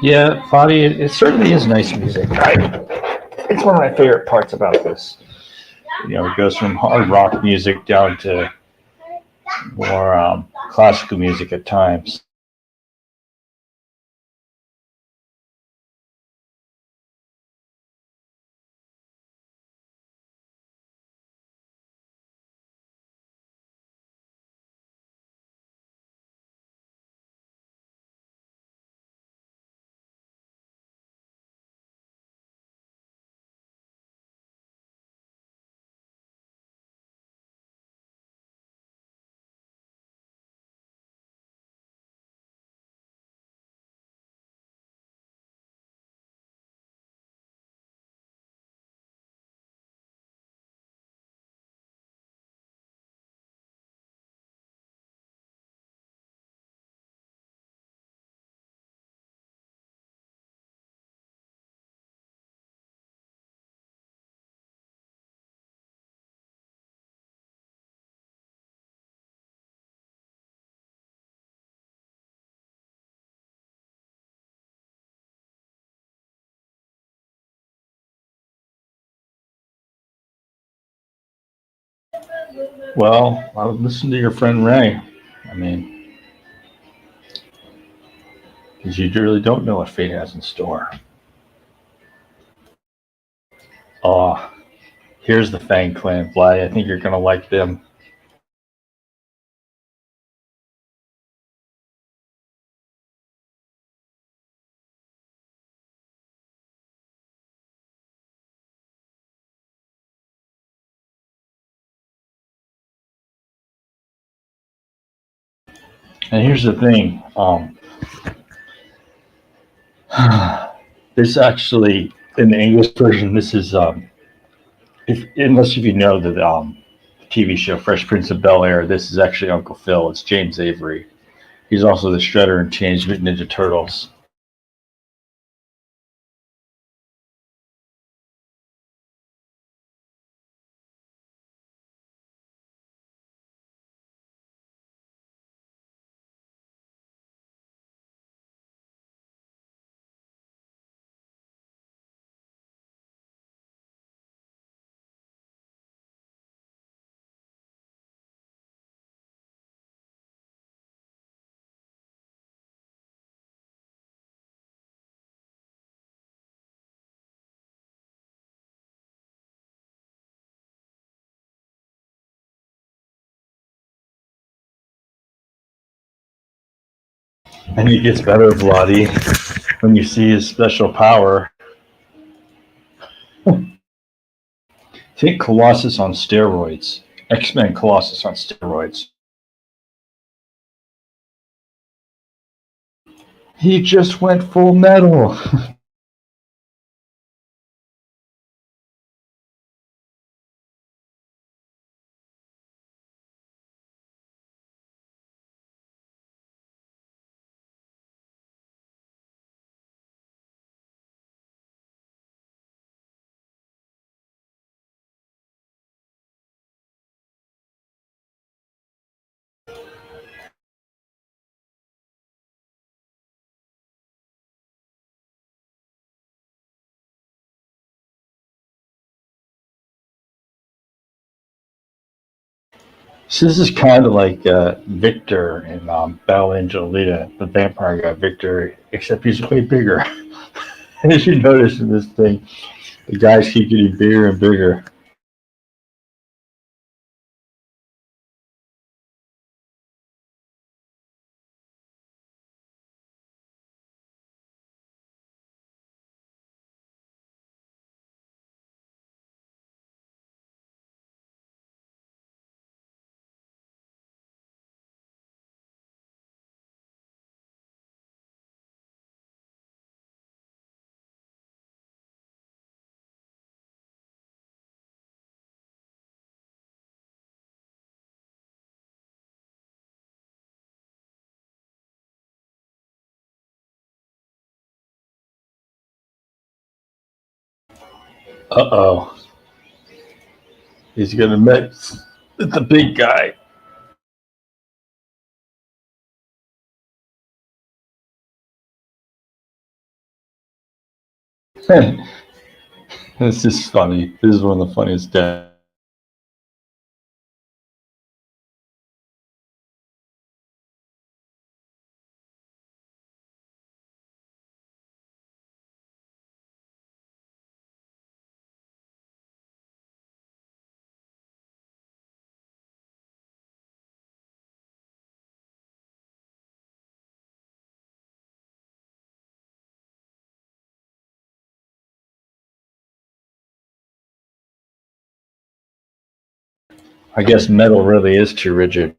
A: Yeah, Vladi, it certainly is nice music. It's one of my favorite parts about this. It goes from hard rock music down to more classical music at times. Well, I would listen to your friend Ray. I mean, because you really don't know what fate has in store. Oh, here's the Fang Clan, Vladi. I think you're gonna like them. And here's the thing. This actually, in the English version, this is if you know the TV show Fresh Prince of Bel Air, this is actually Uncle Phil. It's James Avery. He's also the Shredder in Teenage Mutant Ninja Turtles. And it gets better, Vladi, when you see his special power. Take Colossus on steroids. X-Men Colossus on steroids. He just went full metal. So this is kind of like Victor in Battle Angel Alita, the vampire guy Victor, except he's way bigger. As you notice in this thing, the guys keep getting bigger and bigger. Uh-oh. He's gonna mix with the big guy. This is funny. This is one of the funniest deaths. I guess metal really is too rigid.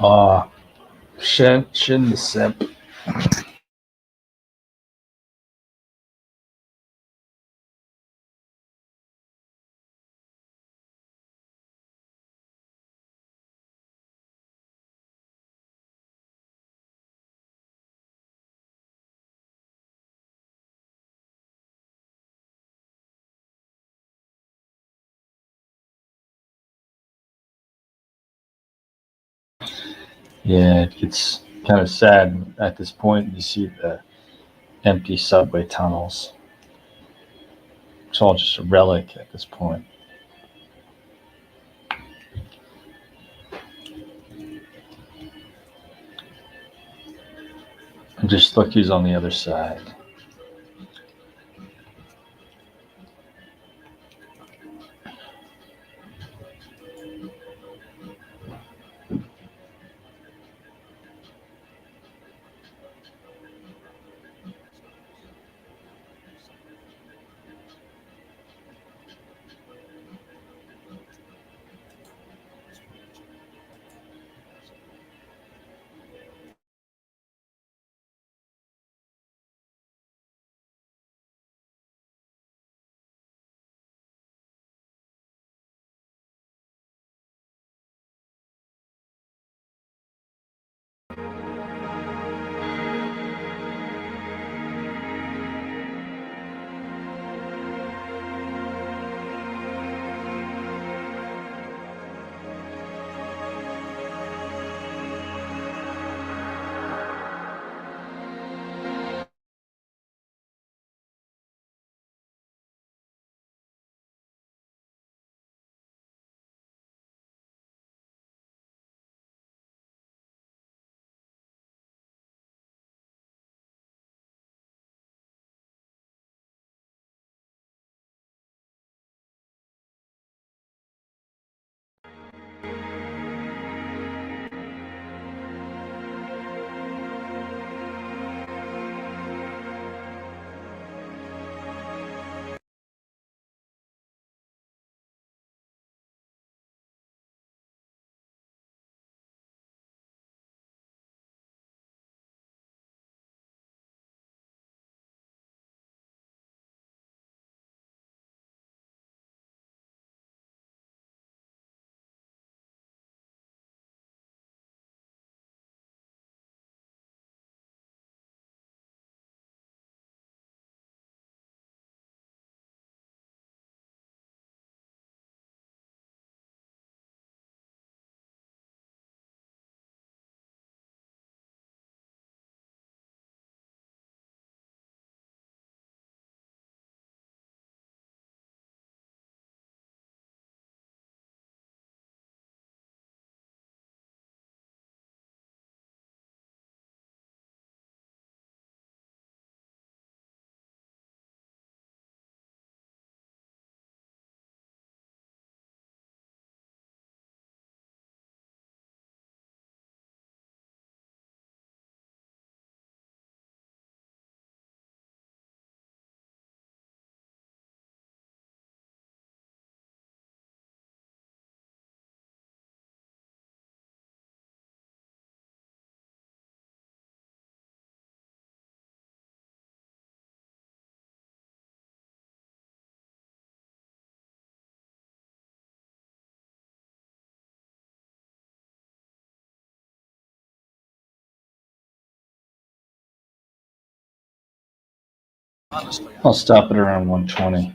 A: Ah, Shin the simp. Yeah, it gets kind of sad at this point. You see the empty subway tunnels. It's all just a relic at this point. Just look who's on the other side. I'll stop it around 120.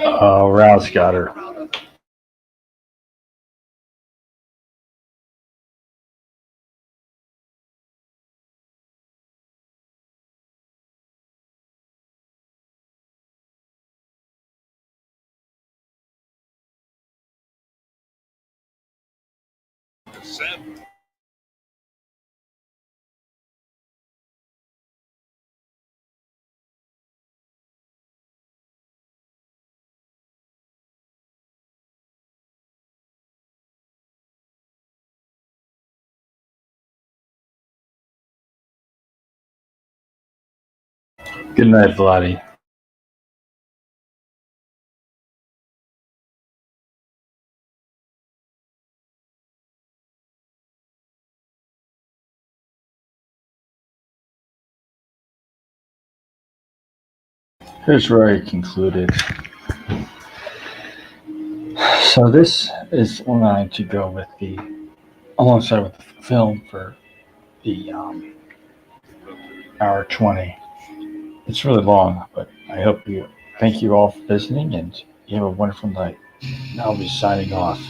A: Oh, Rouse got her.
C: Seven.
A: Good night, Vladdy. Here's where I concluded. So this is going to go with the alongside with the film for the hour 20. It's really long, but I hope you thank you all for listening, and you have a wonderful night. I'll be signing off.